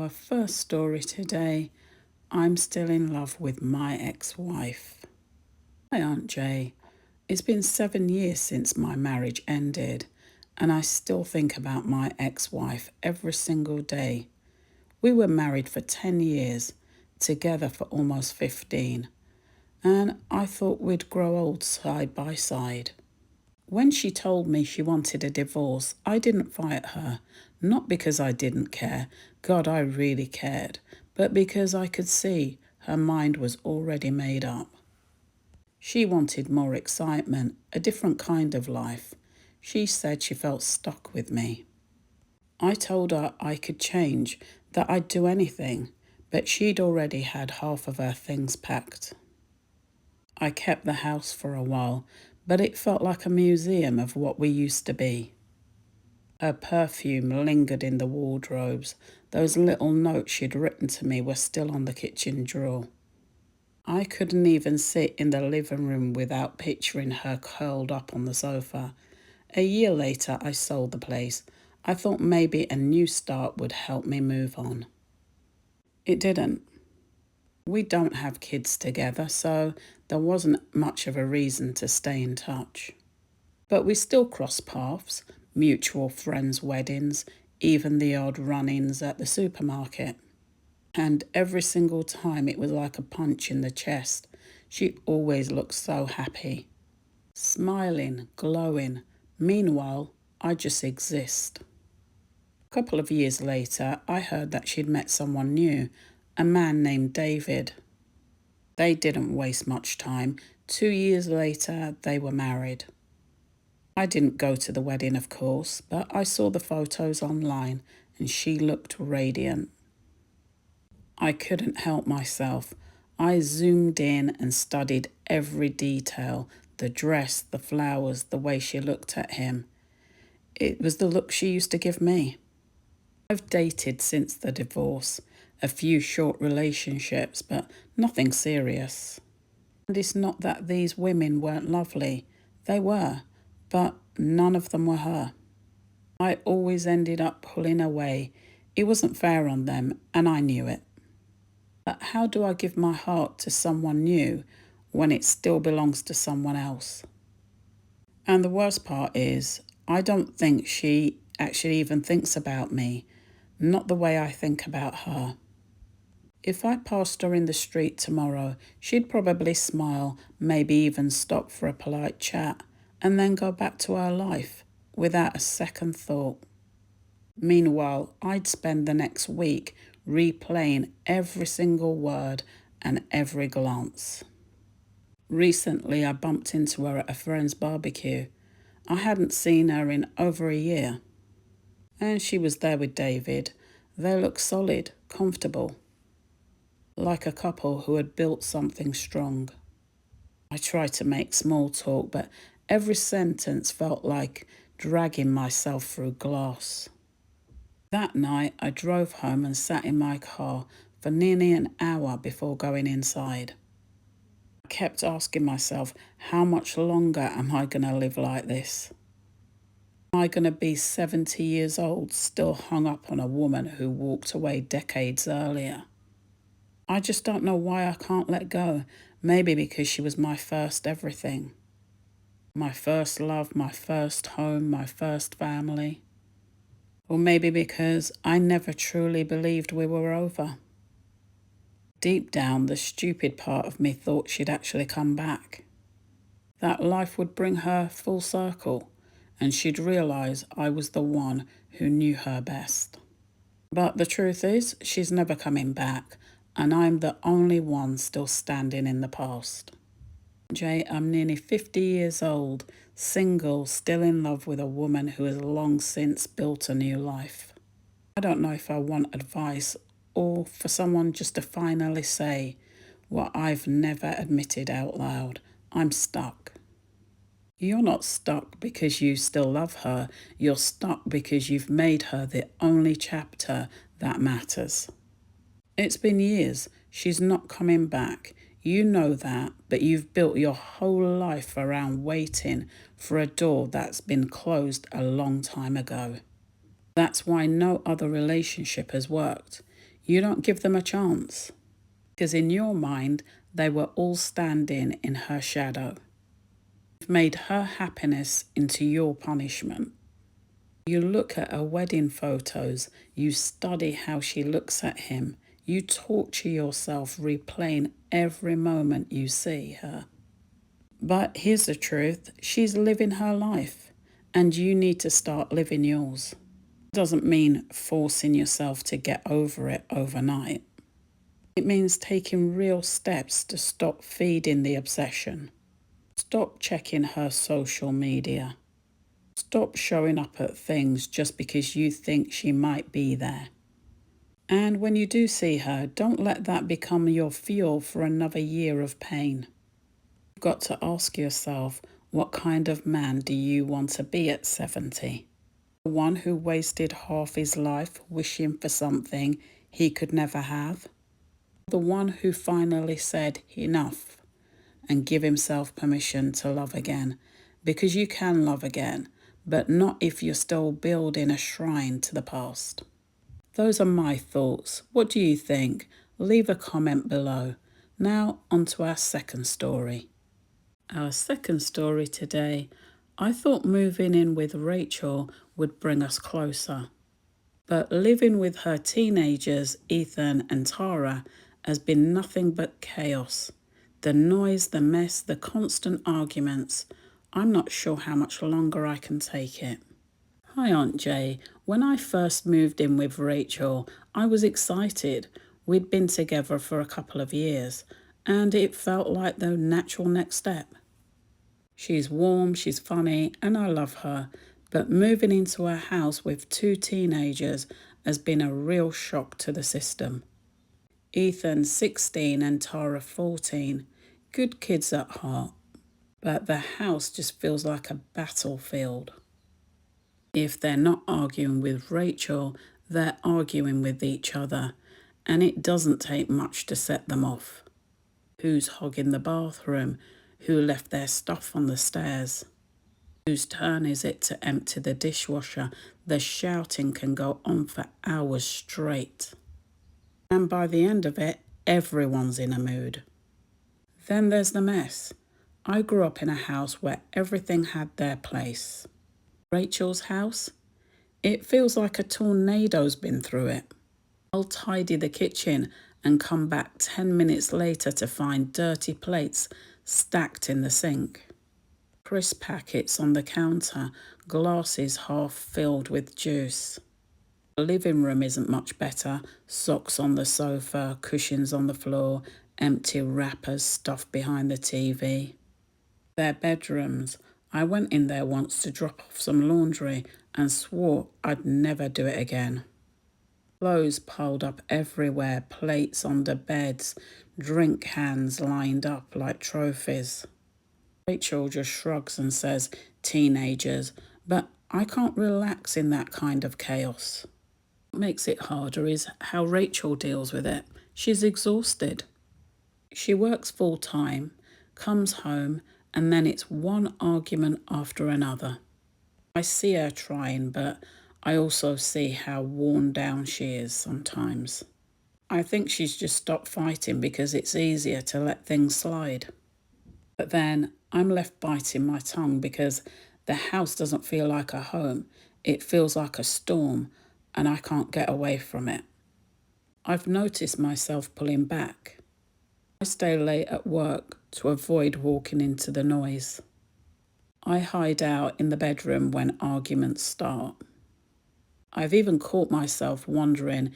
our first story today. I'm still in love with my ex-wife. Hi, Aunt Jay. It's been 7 years since my marriage ended, and I still think about my ex-wife every single day. We were married for 10 years, together for almost 15, and I thought we'd grow old side by side. When she told me she wanted a divorce, I didn't fight her, not because I didn't care, God, I really cared, but because I could see her mind was already made up. She wanted more excitement, a different kind of life. She said she felt stuck with me. I told her I could change, that I'd do anything, but she'd already had half of her things packed. I kept the house for a while, but it felt like a museum of what we used to be. Her perfume lingered in the wardrobes. Those little notes she'd written to me were still on the kitchen drawer. I couldn't even sit in the living room without picturing her curled up on the sofa. A year later, I sold the place. I thought maybe a new start would help me move on. It didn't. We don't have kids together, so there wasn't much of a reason to stay in touch. But we still cross paths, mutual friends' weddings, even the odd run-ins at the supermarket. And every single time it was like a punch in the chest. She always looked so happy. Smiling, glowing. Meanwhile, I just exist. A couple of years later, I heard that she'd met someone new, a man named David. They didn't waste much time. 2 years later, they were married. I didn't go to the wedding, of course, but I saw the photos online and she looked radiant. I couldn't help myself. I zoomed in and studied every detail, the dress, the flowers, the way she looked at him. It was the look she used to give me. I've dated since the divorce, a few short relationships, but nothing serious. And it's not that these women weren't lovely. They were, but none of them were her. I always ended up pulling away. It wasn't fair on them, and I knew it. But how do I give my heart to someone new when it still belongs to someone else? And the worst part is, I don't think she actually even thinks about me, not the way I think about her. If I passed her in the street tomorrow, she'd probably smile, maybe even stop for a polite chat, and then go back to her life without a second thought. Meanwhile, I'd spend the next week replaying every single word and every glance. Recently, I bumped into her at a friend's barbecue. I hadn't seen her in over a year. And she was there with David. They looked solid, comfortable, like a couple who had built something strong. I tried to make small talk, but every sentence felt like dragging myself through glass. That night, I drove home and sat in my car for nearly an hour before going inside. I kept asking myself, how much longer am I going to live like this? Am I going to be 70 years old, still hung up on a woman who walked away decades earlier? I just don't know why I can't let go. Maybe because she was my first everything. My first love, my first home, my first family. Or maybe because I never truly believed we were over. Deep down, the stupid part of me thought she'd actually come back. That life would bring her full circle, and she'd realise I was the one who knew her best. But the truth is, she's never coming back, and I'm the only one still standing in the past. Jay, I'm nearly 50 years old, single, still in love with a woman who has long since built a new life. I don't know if I want advice or for someone just to finally say what I've never admitted out loud. I'm stuck. You're not stuck because you still love her. You're stuck because you've made her the only chapter that matters. It's been years. She's not coming back. You know that, but you've built your whole life around waiting for a door that's been closed a long time ago. That's why no other relationship has worked. You don't give them a chance, because in your mind, they were all standing in her shadow. You've made her happiness into your punishment. You look at her wedding photos, you study how she looks at him, you torture yourself replaying every moment you see her. But here's the truth, she's living her life, and you need to start living yours. It doesn't mean forcing yourself to get over it overnight. It means taking real steps to stop feeding the obsession. Stop checking her social media. Stop showing up at things just because you think she might be there. And when you do see her, don't let that become your fuel for another year of pain. You've got to ask yourself, what kind of man do you want to be at 70? The one who wasted half his life wishing for something he could never have? The one who finally said enough and give himself permission to love again? Because you can love again, but not if you're still building a shrine to the past. Those are my thoughts. What do you think? Leave a comment below. Now on to our second story. Our second story today, I thought moving in with Rachel would bring us closer. But living with her teenagers, Ethan and Tara, has been nothing but chaos. The noise, the mess, the constant arguments. I'm not sure how much longer I can take it. Hi Aunt Jay. When I first moved in with Rachel, I was excited. We'd been together for a couple of years, and it felt like the natural next step. She's warm, she's funny, and I love her. But moving into a house with two teenagers has been a real shock to the system. Ethan's 16 and Tara 14. Good kids at heart. But the house just feels like a battlefield. If they're not arguing with Rachel, they're arguing with each other. And it doesn't take much to set them off. Who's hogging the bathroom? Who left their stuff on the stairs? Whose turn is it to empty the dishwasher? The shouting can go on for hours straight. And by the end of it, everyone's in a mood. Then there's the mess. I grew up in a house where everything had their place. Rachel's house? It feels like a tornado's been through it. I'll tidy the kitchen and come back 10 minutes later to find dirty plates stacked in the sink. Crisp packets on the counter, glasses half filled with juice. The living room isn't much better. Socks on the sofa, cushions on the floor, empty wrappers stuffed behind the TV. Their bedrooms. I went in there once to drop off some laundry and swore I'd never do it again. Clothes piled up everywhere, plates under beds, drink cans lined up like trophies. Rachel just shrugs and says, teenagers, but I can't relax in that kind of chaos. What makes it harder is how Rachel deals with it. She's exhausted. She works full time, comes home, and then it's one argument after another. I see her trying, but I also see how worn down she is sometimes. I think she's just stopped fighting because it's easier to let things slide. But then I'm left biting my tongue because the house doesn't feel like a home. It feels like a storm, and I can't get away from it. I've noticed myself pulling back. I stay late at work to avoid walking into the noise. I hide out in the bedroom when arguments start. I've even caught myself wondering,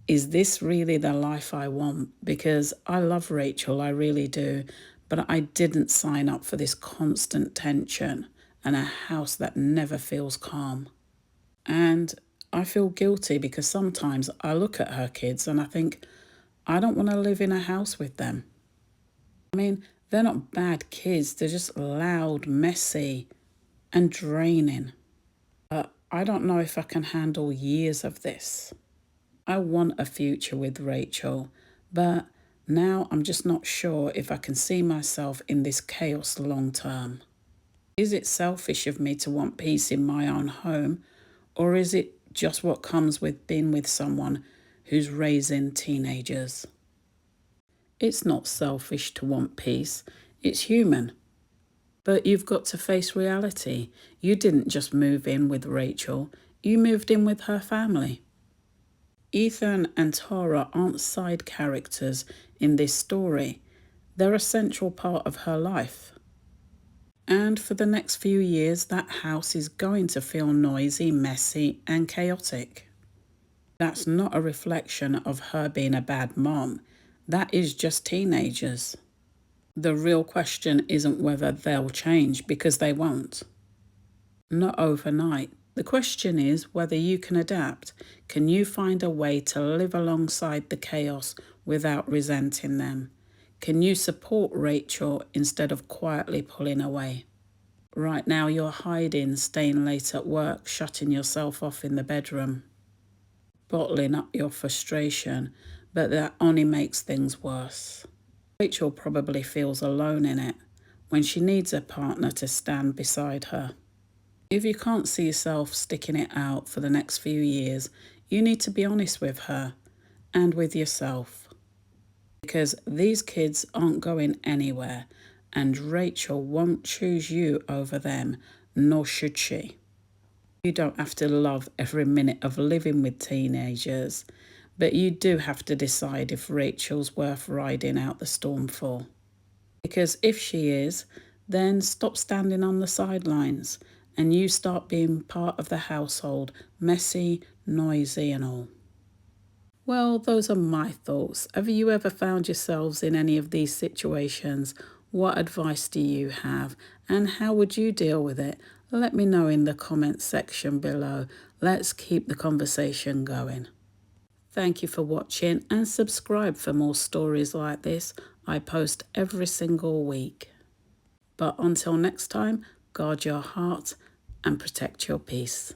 is this really the life I want? Because I love Rachel, I really do, but I didn't sign up for this constant tension and a house that never feels calm. And I feel guilty because sometimes I look at her kids and I think, I don't want to live in a house with them. I mean, they're not bad kids, they're just loud, messy, and draining. But I don't know if I can handle years of this. I want a future with Rachel, but now I'm just not sure if I can see myself in this chaos long term. Is it selfish of me to want peace in my own home, or is it just what comes with being with someone who's raising teenagers. It's not selfish to want peace, it's human. But you've got to face reality. You didn't just move in with Rachel, you moved in with her family. Ethan and Tara aren't side characters in this story. They're a central part of her life. And for the next few years, that house is going to feel noisy, messy, and chaotic. That's not a reflection of her being a bad mom. That is just teenagers. The real question isn't whether they'll change, because they won't. Not overnight. The question is whether you can adapt. Can you find a way to live alongside the chaos without resenting them? Can you support Rachel instead of quietly pulling away? Right now you're hiding, staying late at work, shutting yourself off in the bedroom, bottling up your frustration, but that only makes things worse. Rachel probably feels alone in it when she needs a partner to stand beside her. If you can't see yourself sticking it out for the next few years, you need to be honest with her and with yourself. Because these kids aren't going anywhere, and Rachel won't choose you over them, nor should she. You don't have to love every minute of living with teenagers, but you do have to decide if Rachel's worth riding out the storm for. Because if she is, then stop standing on the sidelines and you start being part of the household, messy, noisy and all. Well, those are my thoughts. Have you ever found yourselves in any of these situations? What advice do you have and how would you deal with it? Let me know in the comments section below. Let's keep the conversation going. Thank you for watching and subscribe for more stories like this. I post every single week. But until next time, guard your heart and protect your peace.